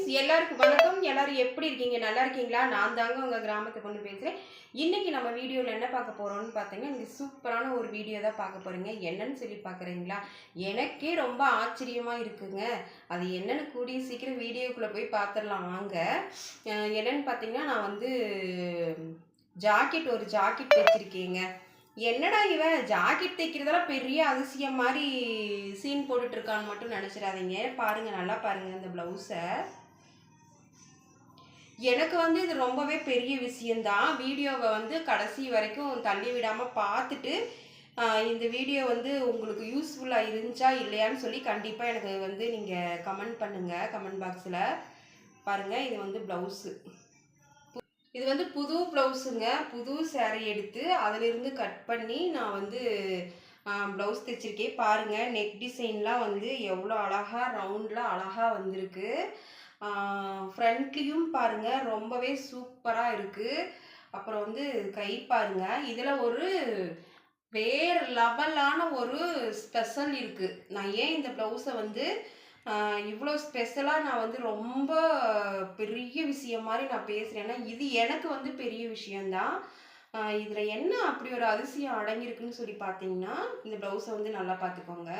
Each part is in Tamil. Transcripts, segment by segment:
ஃப்ரெண்ட்ஸ், எல்லாருக்கும் வணக்கம். எல்லாரும் எப்படி இருக்கீங்க? நல்லா இருக்கீங்களா? நான் தாங்க உங்க கிராமத்தை பொண்ணு பேசுகிறேன். இன்னைக்கு நம்ம வீடியோவில் என்ன பார்க்க போகிறோம்னு பார்த்தீங்கன்னா, இந்த சூப்பரான ஒரு வீடியோ தான் பார்க்க போகிறீங்க. என்னன்னு சொல்லி பார்க்குறீங்களா? எனக்கே ரொம்ப ஆச்சரியமாக இருக்குங்க. அது என்னன்னு கூடிய சீக்கிரம் வீடியோக்குள்ளே போய் பார்த்துடலாம் வாங்க. என்னன்னு பார்த்தீங்கன்னா, நான் வந்து ஒரு ஜாக்கெட் தைச்சிருக்கேங்க. என்னடா இவன் ஜாக்கெட் தைக்கிறதெல்லாம் பெரிய அதிசயம் மாதிரி சீன் போட்டுட்டு இருக்கான்னு மட்டும் நினச்சிடாதீங்க. பாருங்க, நல்லா பாருங்க இந்த ப்ளவுஸை. எனக்கு வந்து இது ரொம்பவே பெரிய விஷயந்தான். வீடியோவை வந்து கடைசி வரைக்கும் தள்ளி விடாமல் பார்த்துட்டு இந்த வீடியோ வந்து உங்களுக்கு யூஸ்ஃபுல்லாக இருந்துச்சா இல்லையான்னு சொல்லி கண்டிப்பாக எனக்கு வந்து நீங்கள் கமெண்ட் பண்ணுங்கள் கமெண்ட் பாக்ஸில். பாருங்கள், இது வந்து ப்ளவுஸு. இது வந்து புது ப்ளவுஸுங்க. புது சேரீ எடுத்து அதிலிருந்து கட் பண்ணி நான் வந்து ப்ளவுஸ் தைச்சிருக்கேன். பாருங்கள், நெக் டிசைன்லாம் வந்து எவ்வளோ அழகாக ரவுண்டில் அழகாக வந்திருக்கு. ஃப்ரண்ட்லேயும் பாருங்கள் ரொம்பவே சூப்பராக இருக்குது. அப்புறம் வந்து கை பாருங்கள், இதில் ஒரு வேறு லெவலான ஒரு ஸ்பெஷல் இருக்குது. நான் ஏன் இந்த ப்ளவுஸை வந்து இவ்வளோ ஸ்பெஷலாக நான் வந்து ரொம்ப பெரிய விஷயம் மாதிரி நான் பேசுகிறேன்னா, இது எனக்கு வந்து பெரிய விஷயந்தான். இதில் என்ன அப்படி ஒரு அதிசயம் அடங்கியிருக்குன்னு சொல்லி பார்த்தீங்கன்னா, இந்த ப்ளவுஸை வந்து நல்லா பார்த்துக்கோங்க.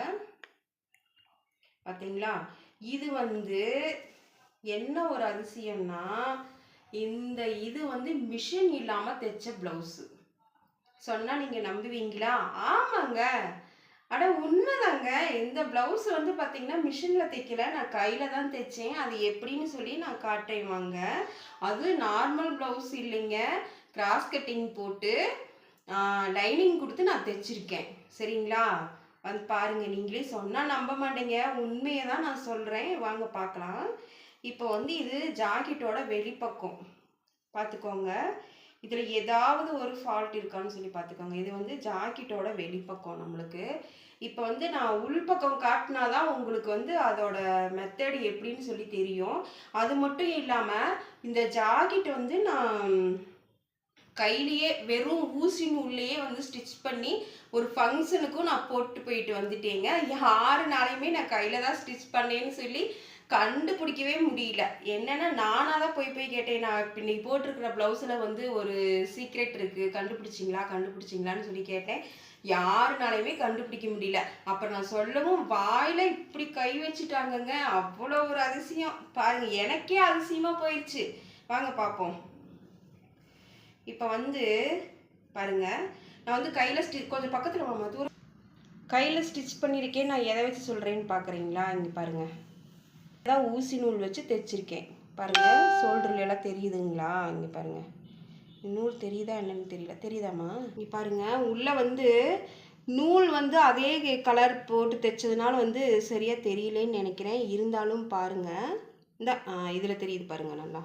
பார்த்தீங்களா? இது வந்து என்ன ஒரு அதிசயம்னா, இது வந்து மிஷின் இல்லாமல் தைச்ச ப்ளவுஸு. சொன்னால் நீங்கள் நம்புவீங்களா? ஆமாங்க, அட உண்மைதாங்க. இந்த ப்ளவுஸ் வந்து பார்த்தீங்கன்னா மிஷினில் தைக்கல, நான் கையில் தான் தைச்சேன். அது எப்படின்னு சொல்லி நான் காட்டுறேன் வாங்க. அது நார்மல் ப்ளவுஸ் இல்லைங்க, கிராஸ் கட்டிங் போட்டு லைனிங் கொடுத்து நான் தைச்சிருக்கேன். சரிங்களா? வந்து பாருங்கள், நீங்களே சொன்னால் நம்ப மாட்டேங்க, உண்மையை தான் நான் சொல்கிறேன். வாங்க பார்க்கலாம். இப்போ வந்து இது ஜாக்கெட்டோட வெளிப்பக்கம் பார்த்துக்கோங்க. இதில் ஏதாவது ஒரு ஃபால்ட் இருக்கான்னு சொல்லி பார்த்துக்கோங்க. இது வந்து ஜாக்கெட்டோட வெளிப்பக்கம் நம்மளுக்கு. இப்போ வந்து நான் உள்பக்கம் காட்டினா தான் உங்களுக்கு வந்து அதோட மெத்தட் எப்படின்னு சொல்லி தெரியும். அது மட்டும் இல்லாமல் இந்த ஜாக்கெட் வந்து நான் கையிலேயே வெறும் ஊசி நூல்லையே வந்து ஸ்டிச் பண்ணி ஒரு ஃபங்க்ஷனுக்கும் நான் போட்டு போயிட்டு வந்துட்டேங்க. யாருனாலையுமே நான் கையில் தான் ஸ்டிச் பண்ணேன்னு சொல்லி கண்டுபிடிக்கவே முடியல. என்னென்னா நானாக தான் போய் கேட்டேன். நான் இப்போ இன்னைக்கு போட்டிருக்கிற ப்ளவுஸில் வந்து ஒரு சீக்ரெட் இருக்குது, கண்டுபிடிச்சிங்களான்னு சொல்லி கேட்டேன். யாருனாலையுமே கண்டுபிடிக்க முடியல. அப்புறம் நான் சொல்லவும் வாயில் இப்படி கை வச்சுட்டாங்கங்க. அவ்வளோ ஒரு அதிசயம் பாருங்கள், எனக்கே அதிசயமாக போயிடுச்சு. வாங்க பார்ப்போம். இப்போ வந்து பாருங்கள், நான் வந்து கையில் கொஞ்சம் பக்கத்தில் வாங்க, தூரம் கையில் ஸ்டிச் பண்ணியிருக்கேன். நான் எதை வச்சு சொல்கிறேன்னு பார்க்குறீங்களா? இங்கே பாருங்கள், அதான் ஊசி நூல் வச்சு தைச்சிருக்கேன். பாருங்கள், ஷோல்டர்லாம் தெரியுதுங்களா? இங்கே பாருங்கள், நூல் தெரியுதா என்னன்னு தெரியல. தெரியுதாம்மா? இங்கே பாருங்கள், உள்ளே வந்து நூல் வந்து அதே கலர் போட்டு தைச்சதுனால வந்து சரியாக தெரியலேன்னு நினைக்கிறேன். இருந்தாலும் பாருங்கள், இந்த இதில் தெரியுது பாருங்கள், நல்லா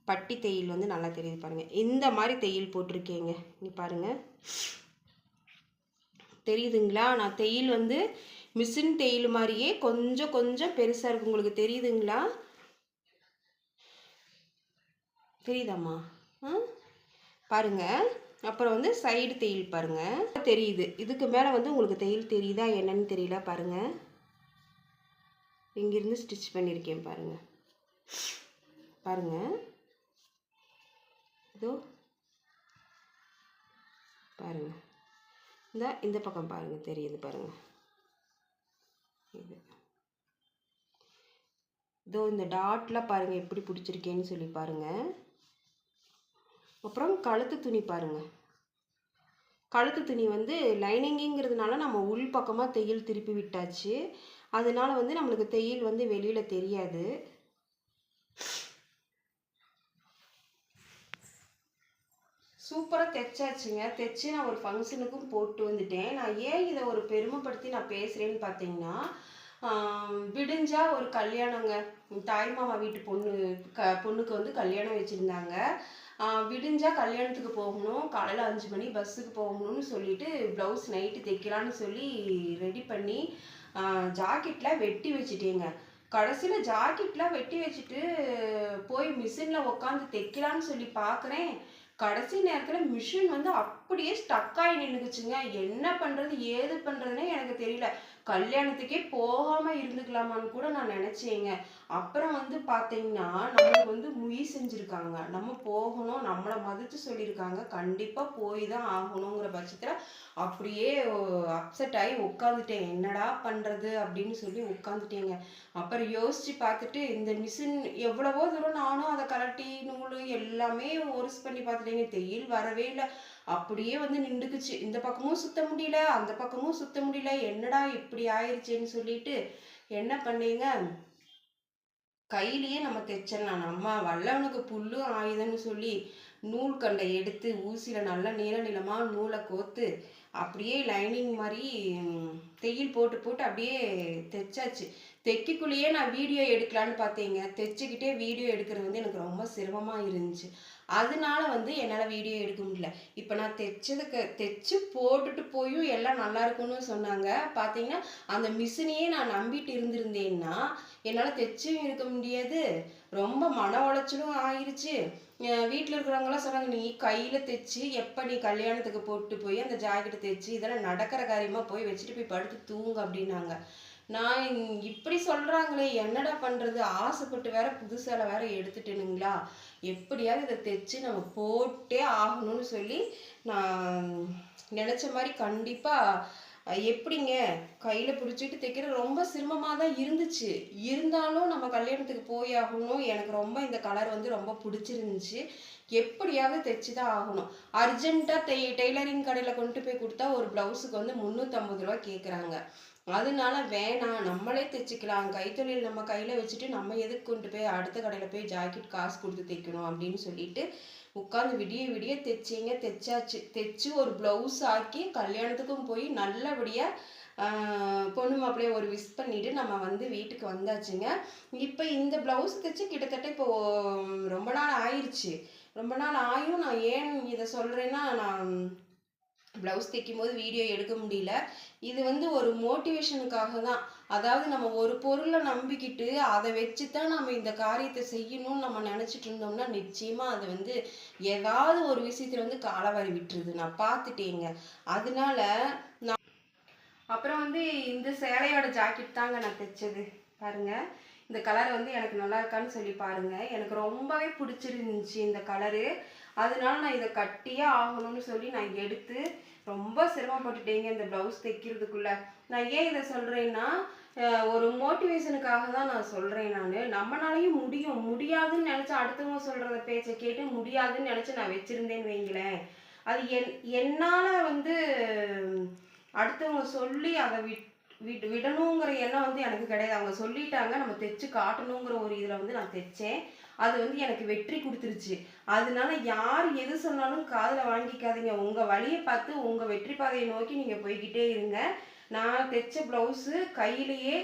பட்டி தையல் வந்து நல்லா தெரியுது பாருங்கள். இந்த மாதிரி தையல் போட்டிருக்கேங்க. இங்கே பாருங்கள், தெரியுதுங்களா? நான் தையல் வந்து மிஷின் தையல் மாதிரியே கொஞ்சம் கொஞ்சம் பெருசாக இருக்குது. உங்களுக்கு தெரியுதுங்களா? தெரியுதாம்மா? பாருங்கள். அப்புறம் வந்து சைடு தையல் பாருங்கள், தெரியுது. இதுக்கு மேலே வந்து உங்களுக்கு தையல் தெரியுதா என்னன்னு தெரியல. பாருங்கள், இங்கிருந்து ஸ்டிச் பண்ணியிருக்கேன் பாருங்கள். பாருங்கள், இதோ பாருங்கள், இந்த பக்கம் பாருங்கள், தெரியுது பாருங்கள். இதோ இந்த டாட்டில் பாருங்கள் எப்படி பிடிச்சிருக்கேன்னு சொல்லி பாருங்கள். அப்புறம் கழுத்து துணி பாருங்கள். கழுத்து துணி வந்து லைனிங்குங்கிறதுனால நம்ம உள் பக்கமாக தையல் திருப்பி விட்டாச்சு. அதனால வந்து நம்மளுக்கு தையல் வந்து வெளியில் தெரியாது. சூப்பராக தைச்சாச்சுங்க. தைச்சி நான் ஒரு ஃபங்க்ஷனுக்கும் போட்டு வந்துட்டேன். நான் ஏன் இதை ஒரு பெருமைப்படுத்தி நான் பேசுகிறேன்னு பார்த்தீங்கன்னா, விடிஞ்சா ஒரு கல்யாணங்க, தாய்மாமா வீட்டு பொண்ணுக்கு வந்து கல்யாணம் வச்சுருந்தாங்க. விடிஞ்சா கல்யாணத்துக்கு போகணும், காலையில் 5 மணி பஸ்ஸுக்கு போகணும்னு சொல்லிட்டு ப்ளவுஸ் நைட்டு தைக்கலான்னு சொல்லி ரெடி பண்ணி ஜாக்கெட்டில் வெட்டி வச்சுட்டேங்க. கடைசியில் ஜாக்கெட்லாம் வெட்டி வச்சுட்டு போய் மிஷினில் உட்காந்து தைக்கலான்னு சொல்லி பார்க்குறேன். கடைசி நேரத்தில் மிஷின் வந்து அப்படியே ஸ்டக் ஆகி நின்றுக்குச்சுங்க. என்ன பண்ணுறது ஏது பண்ணுறதுனே எனக்கு தெரியல. கல்யாணத்துக்கே போகாம இருந்துக்கலாமான்னு கூட நான் நினைச்சேங்க. அப்புறம் வந்து பார்த்தீங்கன்னா, நம்மளுக்கு வந்து முய் செஞ்சிருக்காங்க. நம்ம போகணும், நம்மள மதிச்சு சொல்லியிருக்காங்க. கண்டிப்பா போய் தான் ஆகணுங்கிற பட்சத்துல அப்படியே அப்செட் ஆகி உட்காந்துட்டேன். என்னடா பண்றது அப்படின்னு சொல்லி உட்காந்துட்டேங்க. அப்புறம் யோசிச்சு பார்த்துட்டு இந்த மிஷின் எவ்வளவோ தூரம் நானும் அதை கழட்டி நூலு எல்லாமே ஒர்ஸ் பண்ணி பார்த்துட்டேங்க. தையல் வரவே இல்லை. அப்படியே வந்து நின்றுக்குச்சு. இந்த பக்கமும் சுத்த முடியல, அந்த பக்கமும் சுத்த முடியல. என்னடா இப்படி ஆயிருச்சேன்னு சொல்லிட்டு என்ன பண்ணீங்க, கையிலேயே நம்ம தைச்சிடலாம். நம்ம வல்லவனுக்கு புல்லும் ஆயுதம்னு சொல்லி நூல் கண்டை எடுத்து ஊசியில் நல்லா நீளமாக நூலை கோர்த்து அப்படியே லைனிங் மாதிரி தையல் போட்டு போட்டு அப்படியே தைச்சாச்சு. தைக்கக்குள்ளேயே நான் வீடியோ எடுக்கலான்னு பார்த்தேங்க. தைச்சிக்கிட்டே வீடியோ எடுக்கிறது வந்து எனக்கு ரொம்ப சிரமமாக இருந்துச்சு. அதனால வந்து என்னால் வீடியோ எடுக்க முடியல. இப்போ நான் தைச்சு போட்டுட்டு போயும் எல்லாம் நல்லா இருக்குன்னு சொன்னாங்க. பார்த்தீங்கன்னா அந்த மிஷினையே நான் நம்பிட்டு இருந்திருந்தேன்னா என்னால் தைச்சும் இருக்க முடியாது. ரொம்ப மன உளைச்சலும் ஆயிடுச்சு. வீட்டில் இருக்கிறவங்களாம் சொன்னாங்க, நீ கையில் தைச்சு எப்போ நீ கல்யாணத்துக்கு போட்டு போய் அந்த ஜாக்கெட்டு தைச்சு இதெல்லாம் நடக்கிற காரியமாக போய் வச்சுட்டு போய் படுத்து தூங்கு அப்படின்னாங்க. நான் இப்படி சொல்கிறாங்களே என்னடா பண்ணுறது, ஆசைப்பட்டு வேற புது சேலை வேற எடுத்துட்டேனுங்களா, எப்படியாவது இதை தைச்சு நம்ம போட்டே ஆகணும்னு சொல்லி நான் நினச்ச மாதிரி கண்டிப்பாக எப்படிங்க கையில் பிடிச்சிட்டு தைக்கிறது ரொம்ப சிரமமாக தான் இருந்துச்சு. இருந்தாலும் நம்ம கல்யாணத்துக்கு போய் ஆகணும். எனக்கு ரொம்ப இந்த கலர் வந்து ரொம்ப பிடிச்சிருந்துச்சு. எப்படியாவது தைச்சு தான் ஆகணும். அர்ஜென்ட்டாக டெய்லரிங் கடையில் கொண்டு போய் கொடுத்தா ஒரு ப்ளவுஸுக்கு வந்து 350 ரூபா கேட்குறாங்க. அதனால வேணாம், நம்மளே தைச்சிக்கலாம். கைத்தொழில் நம்ம கையில் வச்சுட்டு நம்ம எதுக்கு கொண்டு போய் அடுத்த கடையில் போய் ஜாக்கெட் காசு கொடுத்து தைக்கணும் அப்படின்னு சொல்லிட்டு உட்காந்து விடிய விடிய தைச்சிங்க. தைச்சாச்சு. தைச்சு ஒரு ப்ளவுஸ் ஆக்கி கல்யாணத்துக்கும் போய் நல்லபடியாக பொண்ணு மாப்பிள்ளைய ஒரு விஷ் பண்ணிட்டு நம்ம வந்து வீட்டுக்கு வந்தாச்சுங்க. இப்போ இந்த ப்ளவுஸ் தைச்சு கிட்டத்தட்ட இப்போ ரொம்ப நாள் ஆயிடுச்சு. ரொம்ப நாள் ஆயும் நான் ஏன் இதை சொல்கிறேன்னா, நான் ப்ளவுஸ் தைக்கும்போது வீடியோ எடுக்க முடியல. இது வந்து ஒரு மோட்டிவேஷனுக்காக தான். அதாவது நம்ம ஒரு பொருளை நம்பிக்கிட்டு அதை வச்சு தான் நம்ம இந்த காரியத்தை செய்யணும்னு நம்ம நினச்சிட்டு இருந்தோம்னா நிச்சயமாக அது வந்து ஏதாவது ஒரு விஷயத்துல வந்து காலவாரி விட்டுருது. நான் பார்த்துட்டேங்க. அதனால அப்புறம் வந்து இந்த சேலையோட ஜாக்கெட் தாங்க நான் தைச்சது. பாருங்க, இந்த கலர் வந்து எனக்கு நல்லா இருக்கான்னு சொல்லி பாருங்க. எனக்கு ரொம்பவே பிடிச்சிருந்துச்சு இந்த கலரு. அதனால நான் இதை கட்டியே ஆகணும்னு சொல்லி நான் எடுத்து ரொம்ப சிரமப்பட்டுட்டேங்க இந்த ப்ளவுஸ் தைக்கிறதுக்குள்ள. நான் ஏன் இதை சொல்கிறேன்னா, ஒரு மோட்டிவேஷனுக்காக தான் நான் சொல்கிறேன். நம்மளாலையும் முடியும். முடியாதுன்னு நினச்சா அடுத்தவங்க சொல்கிறத பேச்சை கேட்டு முடியாதுன்னு நினச்சி நான் வச்சுருந்தேன்னு வைங்களேன், அது என்னால் வந்து அடுத்தவங்க சொல்லி அதை விடணுங்கிற எண்ணம் வந்து எனக்கு கிடையாது. அவங்க சொல்லிட்டாங்க, நம்ம தைச்சு காட்டணுங்கிற ஒரு இதில் வந்து நான் தைச்சேன். அது வந்து எனக்கு வெற்றி கொடுத்துருச்சு. அதனால யார் எது சொன்னாலும் காதில் வாங்கிக்காதீங்க. உங்கள் வழியை பார்த்து உங்கள் வெற்றி பாதையை நோக்கி நீங்கள் போய்கிட்டே இருங்க. நான் தைச்ச ப்ளவுஸு கையிலேயே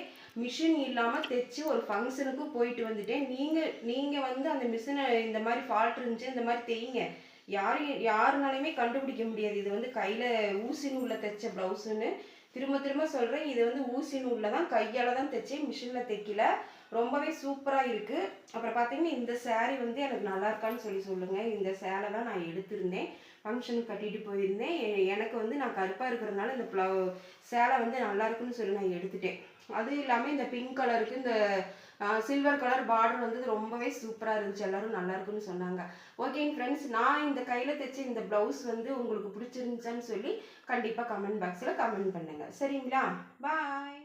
மிஷின் இல்லாமல் தைச்சு ஒரு ஃபங்க்ஷனுக்கு போயிட்டு வந்துட்டேன். நீங்கள் வந்து அந்த மிஷினை இந்த மாதிரி ஃபால்ட் இருந்துச்சு, இந்த மாதிரி தைங்க. யாருனாலையுமே கண்டுபிடிக்க முடியாது இது வந்து கையில் ஊசி நூலில் தைச்ச ப்ளவுஸுன்னு. திரும்ப திரும்ப சொல்கிறேன், இது வந்து ஊசி நூலில் தான் கையால் தான் தைச்சேன், மிஷினில் தைக்கல. ரொம்பவே சூப்பராக இருக்குது. அப்புறம் பார்த்தீங்கன்னா இந்த சேரீ வந்து எனக்கு நல்லா இருக்கான்னு சொல்லி சொல்லுங்கள். இந்த சேலை தான் நான் எடுத்திருந்தேன், ஃபங்க்ஷனுக்கு கட்டிட்டு போயிருந்தேன். எனக்கு வந்து நான் கருப்பாக இருக்கிறதுனால இந்த சேலை வந்து நல்லா இருக்குன்னு சொல்லி நான் எடுத்துட்டேன். அதுவும் இல்லாமல் இந்த பிங்க் கலருக்கு இந்த சில்வர் கலர் பார்டர் வந்து ரொம்பவே சூப்பராக இருந்துச்சு. எல்லோரும் நல்லா இருக்குன்னு சொன்னாங்க. ஓகேங்க ஃப்ரெண்ட்ஸ், நான் இந்த கையில் தைச்ச இந்த ப்ளவுஸ் வந்து உங்களுக்கு பிடிச்சிருந்துச்சான்னு சொல்லி கண்டிப்பாக கமெண்ட் பாக்ஸில் கமெண்ட் பண்ணுங்கள். சரிங்களா? பாய்.